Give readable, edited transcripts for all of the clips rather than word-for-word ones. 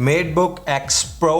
MateBook X Pro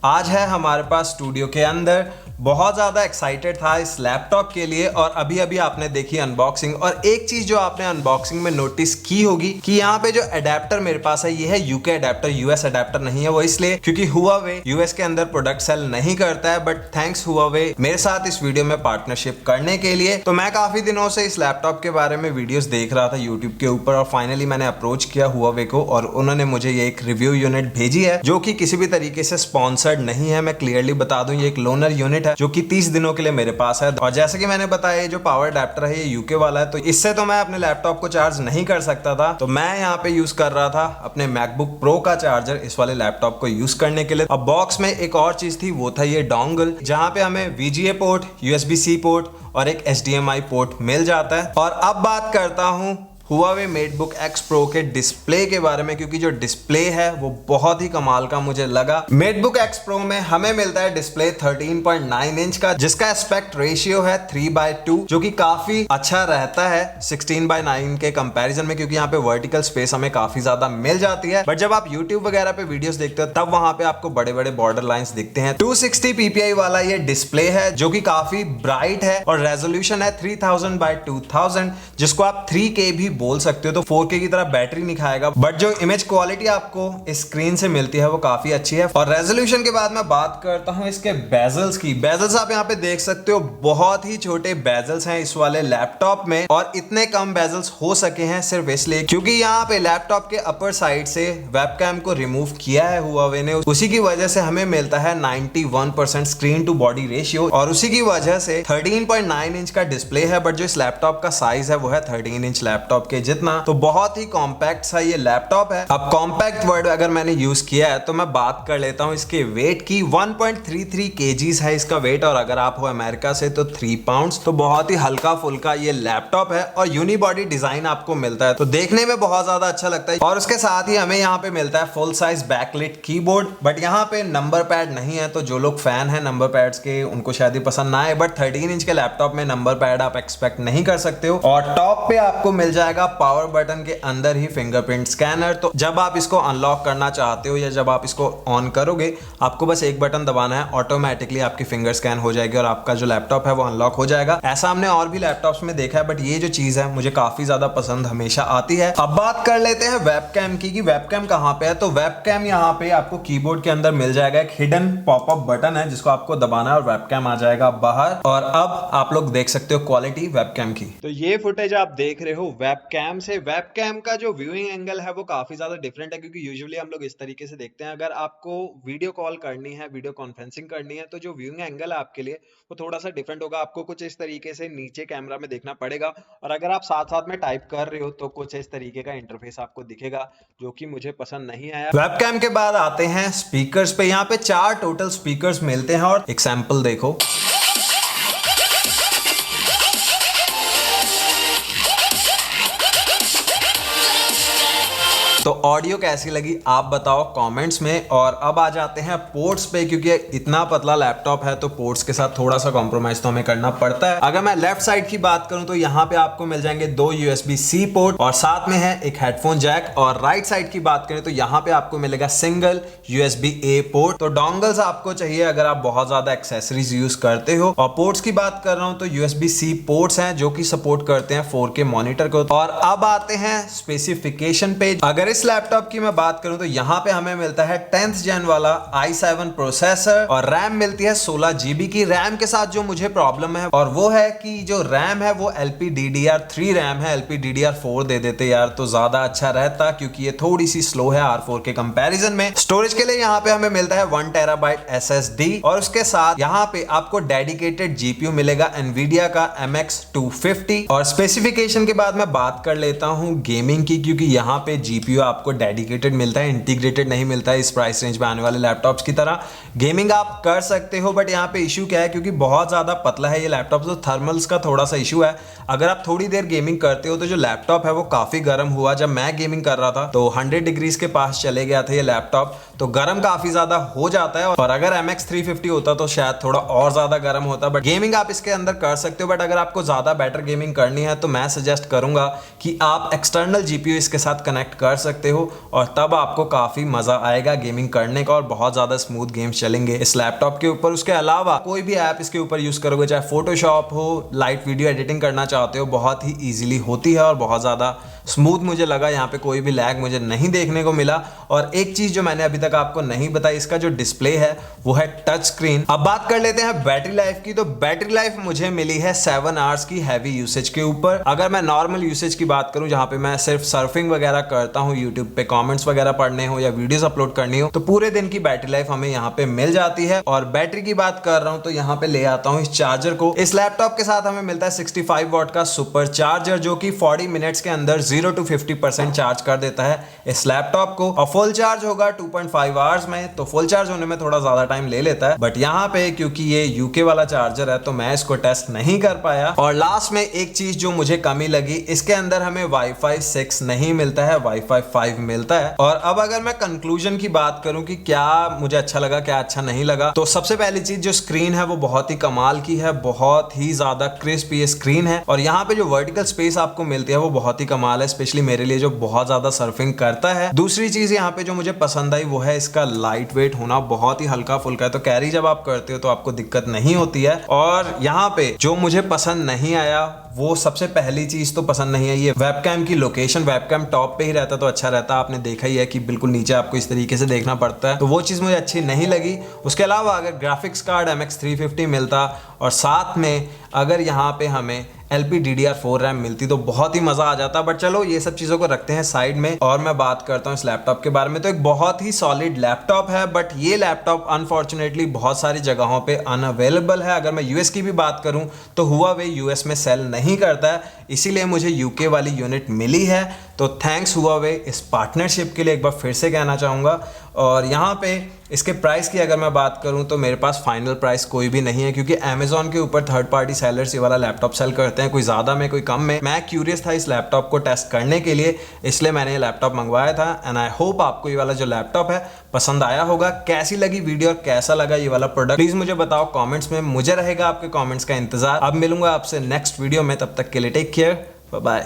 आज है हमारे पास स्टूडियो के अंदर। बहुत ज़्यादा एक्साइटेड था इस लैपटॉप के लिए और अभी अभी आपने देखी अनबॉक्सिंग। और एक चीज़ जो आपने अनबॉक्सिंग में नोटिस की होगी कि यहाँ पे जो अडेप्टर मेरे पास है ये है यूके अडेप्टर, यूएस अडेप्टर नहीं है। वो इसलिए क्योंकि हुआवे यूएस के अंदर प्रोडक्ट सेल नहीं करता है, बट थैंक्स हुआवे मेरे साथ इस वीडियो में पार्टनरशिप करने के लिए। तो मैं काफ़ी दिनों से इस लैपटॉप के बारे में वीडियोस देख रहा था यूट्यूब के ऊपर और फाइनली मैंने अप्रोच किया हुआवे को और उन्होंने मुझे ये एक रिव्यू यूनिट भेजी है जो कि किसी भी तरीके से स्पॉन्सर्ड नहीं है। मैं क्लियरली बता दूं ये एक लोनर यूनिट है जो कि 30 दिनों के लिए मेरे पास है। और जैसे कि मैंने बताया ये जो पावर अडेप्टर है ये यूके वाला है, तो इससे तो मैं अपने लैपटॉप को चार्ज नहीं कर सकता था। तो मैं यहाँ पे यूज कर रहा था अपने मैकबुक प्रो का चार्जर इस वाले लैपटॉप को यूज करने के लिए। अब बॉक्स में एक और चीज थी, वो था ये डोंगल, जहाँ पे हमें VGA पोर्ट, USB-C पोर्ट और एक HDMI पोर्ट मिल जाता है। और अब बात करता हूँ हुआवे MateBook X Pro के डिस्प्ले के बारे में, क्योंकि जो डिस्प्ले है वो बहुत ही कमाल का मुझे लगा। MateBook X Pro में हमें मिलता है डिस्प्ले 13.9 इंच का, जिसका एस्पेक्ट रेशियो है 3:2, जो कि काफी अच्छा रहता है 16:9 के कंपैरिजन में, क्योंकि यहाँ पे वर्टिकल स्पेस हमें काफी ज्यादा मिल जाती है। बट जब आप YouTube वगैरह पे वीडियोस देखते हो तब वहां पे आपको बड़े बड़े बॉर्डर लाइंस दिखते हैं। 260 ppi वाला ये डिस्प्ले है जो कि काफी ब्राइट है और रेजोल्यूशन है 3000x2000, जिसको आप 3K भी बोल सकते हो। तो 4K की तरह बैटरी नहीं खाएगा, बट जो इमेज क्वालिटी आपको स्क्रीन से मिलती है वो काफी अच्छी है। और रेजोल्यूशन के बाद मैं बात करता हूं इसके बेजल्स की। बेजल्स आप यहाँ पे देख सकते हो, बहुत ही छोटे बेजल्स हैं इस वाले लैपटॉप में और इतने कम बेजल्स हो सके हैं सिर्फ इसलिए क्योंकि यहाँ पे लैपटॉप के अपर साइड से वेबकैम को रिमूव किया है हुआवे ने। उसी की वजह से हमें मिलता है 91% स्क्रीन टू बॉडी रेशियो और उसी की वजह से 13.9 इंच का डिस्प्ले है। बट जो इस लैपटॉप का साइज है वो है 13 इंच लैपटॉप के जितना, तो बहुत ही कॉम्पैक्ट सा ये लैपटॉप है। अब कॉम्पैक्ट वर्ड अगर मैंने यूज किया है तो मैं बात कर लेता हूं इसके वेट की। 1.33 kgs है इसका वेट और अगर आप हो अमेरिका से तो 3 पाउंड्स। तो बहुत ही हल्का फुल्का ये लैपटॉप है और यूनिबॉडी डिजाइन आपको मिलता है, तो देखने में बहुत ज्यादा अच्छा लगता है। और उसके साथ ही हमें यहाँ पे मिलता है full size backlit keyboard, but यहाँ पे नंबर पैड नहीं है। तो जो लोग फैन है नंबर पैड्स के उनको शायद ही पसंद ना आए, बट 13 इंच के लैपटॉप में नंबर पैड आप एक्सपेक्ट नहीं कर सकते हो। और टॉप पे आपको मिल जाएगा पावर बटन के अंदर ही फिंगरप्रिंट स्कैनर। तो जब आप इसको अनलॉक करना चाहते हो या जब आप इसको ऑन करोगे आपको बस एक बटन दबाना है, ऑटोमेटिकली आपकी फिंगर स्कैन हो जाएगी और आपका जो लैपटॉप है वो अनलॉक हो जाएगा। ऐसा हमने और भी लैपटॉप्स में देखा है, बट ये जो चीज है मुझे काफी ज्यादा पसंद हमेशा आती है। अब बात कर लेते हैं वेबकैम की कि वेबकैम कहां पे है। तो वेबकैम यहाँ पे आपको कीबोर्ड के अंदर मिल जाएगा, एक हिडन पॉपअप बटन है जिसको आपको दबाना है और वेबकैम आ जाएगा बाहर। और अब आप लोग देख सकते हो क्वालिटी वेबकैम की। तो ये फुटेज आप देख रहे हो वेबकैम से। वेबकैम का जो व्यूइंग एंगल है वो काफी ज्यादा डिफरेंट है, क्योंकि यूजुअली हम लोग इस तरीके से देखते हैं। अगर आपको वीडियो कॉल करनी है, वीडियो कॉन्फ्रेंसिंग करनी है, तो जो व्यूइंग एंगल है आपके लिए वो थोड़ा सा डिफरेंट होगा। आपको कुछ इस तरीके से नीचे कैमरा में देखना पड़ेगा और अगर आप साथ साथ में टाइप कर रहे हो तो कुछ इस तरीके का इंटरफेस आपको दिखेगा, जो कि मुझे पसंद नहीं आया। वेबकैम के बाद आते हैं स्पीकर्स पे। यहाँ पे 4 टोटल स्पीकर्स मिलते हैं और एक सैंपल देखो। तो ऑडियो कैसी लगी आप बताओ कमेंट्स में। और अब आ जाते हैं पोर्ट्स पे, क्योंकि इतना पतला लैपटॉप है तो पोर्ट्स के साथ थोड़ा सा कॉम्प्रोमाइज तो हमें करना पड़ता है। अगर मैं लेफ्ट साइड की बात करूं तो यहाँ पे आपको मिल जाएंगे 2 USB-C पोर्ट और साथ में है एक हेडफोन जैक। और राइट साइड की बात करें तो यहाँ पे आपको मिलेगा सिंगल USB-A पोर्ट। तो डोंगल्स आपको चाहिए अगर आप बहुत ज्यादा एक्सेसरीज यूज करते हो। और पोर्ट्स की बात कर रहा हूं तो USB-C पोर्ट्स हैं जो कि सपोर्ट करते हैं 4K मॉनिटर को। और अब आते हैं स्पेसिफिकेशन पे। अगर इस लैपटॉप की मैं बात करूं तो यहाँ पे हमें मिलता है 10th जेन वाला i7 प्रोसेसर और रैम मिलती है 16 GB की। रैम के साथ जो मुझे प्रॉब्लम है और वो है कि जो रैम है वो LPDDR3 रैम है, LPDDR4 दे देते यार तो ज्यादा अच्छा रहता, क्योंकि ये थोड़ी सी स्लो है R4 के कंपैरिजन में। स्टोरेज के लिए यहाँ पे हमें मिलता है 1 TB SSD और उसके साथ यहाँ पे आपको डेडिकेटेड GPU मिलेगा NVIDIA का MX250। और स्पेसिफिकेशन के बाद मैं बात कर लेता हूँ गेमिंग की, क्योंकि यहाँ पे GPU आपको डेडिकेटेड मिलता है, इंटीग्रेटेड नहीं मिलता है इस प्राइस रेंज में आने वाले लैपटॉप्स की तरह। गेमिंग आप कर सकते हो, बट यहाँ पे इशू क्या है, क्योंकि बहुत ज्यादा पतला है ये लैपटॉप, तो थर्मल्स का थोड़ा सा इशू है। अगर आप थोड़ी देर गेमिंग करते हो तो जो लैपटॉप है वो काफी गर्म हुआ। जब मैं गेमिंग कर रहा था तो 100 डिग्रीज के पास चले गया था ये लैपटॉप, तो गर्म काफी ज्यादा हो जाता है। और अगर MX350 होता तो शायद थोड़ा और ज्यादा गर्म होता। बट गेमिंग आप इसके अंदर कर सकते हो, बट अगर आपको ज्यादा बेटर गेमिंग करनी है तो मैं सजेस्ट करूंगा कि आप एक्सटर्नल GPU इसके साथ कनेक्ट कर सकते सकते हो और तब आपको काफ़ी मज़ा आएगा गेमिंग करने का और बहुत ज़्यादा स्मूथ गेम्स चलेंगे इस लैपटॉप के ऊपर। उसके अलावा कोई भी ऐप इसके ऊपर यूज़ करोगे, चाहे फोटोशॉप हो, लाइट वीडियो एडिटिंग करना चाहते हो, बहुत ही ईजिली होती है और बहुत ज़्यादा स्मूथ मुझे लगा। यहाँ पे कोई भी लैग मुझे नहीं देखने को मिला। और एक चीज़ जो मैंने अभी तक आपको नहीं बताई, इसका जो डिस्प्ले है वो है टच स्क्रीन। अब बात कर लेते हैं बैटरी लाइफ की। तो बैटरी लाइफ मुझे मिली है 7 आवर्स की हैवी यूसेज के ऊपर। अगर मैं नॉर्मल यूसेज की बात करूं, जहां पे मैं सिर्फ सर्फिंग वगैरह करता हूं, यूट्यूब पे कमेंट्स वगैरह पढ़ने हो या वीडियोस अपलोड करनी हो, तो पूरे दिन की बैटरी लाइफ हमें यहाँ पे मिल जाती है। और बैटरी की बात कर रहा हूं तो यहाँ पे ले आता हूं इस चार्जर को। इस लैपटॉप के साथ हमें मिलता है 65 वॉट का सुपर चार्जर, जो कि 40 मिनट्स के अंदर 0 to 50% चार्ज कर देता है इस लैपटॉप को। और फुल चार्ज होगा 2.5 आवर्स में, तो फुल चार्ज होने में थोड़ा ज्यादा टाइम ले लेता है। बट यहाँ पे क्योंकि ये यूके वाला चार्जर है तो मैं इसको टेस्ट नहीं कर पाया। और लास्ट में एक चीज जो मुझे कमी लगी, इसके अंदर हमें वाईफाई 6 नहीं मिलता है, वाईफाई 5 मिलता है। और अब अगर मैं कंक्लूजन की बात करूं कि क्या मुझे अच्छा लगा क्या अच्छा नहीं लगा, तो सबसे पहली चीज जो स्क्रीन है वो बहुत ही कमाल की है, बहुत ही ज्यादा क्रिस्प ये स्क्रीन है। और यहाँ पे जो वर्टिकल स्पेस आपको मिलती है वो बहुत ही कमाल है, स्पेशली मेरे लिए जो बहुत ज्यादा सर्फिंग करता है। दूसरी चीज यहाँ पे जो मुझे पसंद आई वो है इसका लाइट वेट होना, बहुत ही हल्का फुल्का है, तो कैरी जब आप करते हो तो आपको दिक्कत नहीं होती है। और यहाँ पे जो मुझे पसंद नहीं आया, वो सबसे पहली चीज तो पसंद नहीं आई है वेबकैम की लोकेशन। वेबकैम टॉप पे ही रहता तो अच्छा रहता, आपने देखा ही है कि बिल्कुल नीचे आपको इस तरीके से देखना पड़ता है, तो वो चीज मुझे अच्छी नहीं लगी। उसके अलावा अगर ग्राफिक्स कार्ड MX 350 मिलता और साथ में अगर यहाँ पे हमें LPDDR4 रैम मिलती तो बहुत ही मजा आ जाता। बट चलो ये सब चीजों को रखते हैं साइड में और मैं बात करता हूँ इस लैपटॉप के बारे में। तो एक बहुत ही सॉलिड लैपटॉप है, बट ये लैपटॉप अनफॉर्चुनेटली बहुत सारी जगहों पे अनअवेलेबल है। अगर मैं यूएस की भी बात करूं तो हुआवे यूएस में सेल नहीं करता है, इसीलिए मुझे यूके वाली यूनिट मिली है। तो थैंक्स हुआवे इस पार्टनरशिप के लिए एक बार फिर से कहना चाहूँगा। और यहाँ पे इसके प्राइस की अगर मैं बात करूं तो मेरे पास फाइनल प्राइस कोई भी नहीं है, क्योंकि अमेजोन के ऊपर थर्ड पार्टी सेलर्स ये वाला लैपटॉप सेल करते हैं, कोई ज़्यादा में कोई कम में। मैं क्यूरियस था इस लैपटॉप को टेस्ट करने के लिए, इसलिए मैंने ये लैपटॉप मंगवाया था। एंड आई होप आपको ये वाला जो लैपटॉप है पसंद आया होगा। कैसी लगी वीडियो और कैसा लगा ये वाला प्रोडक्ट, प्लीज़ मुझे बताओ कॉमेंट्स में, मुझे रहेगा आपके कॉमेंट्स का इंतजार। अब मिलूंगा आपसे नेक्स्ट वीडियो में, तब तक के लिए टेक केयर, बाय बाय।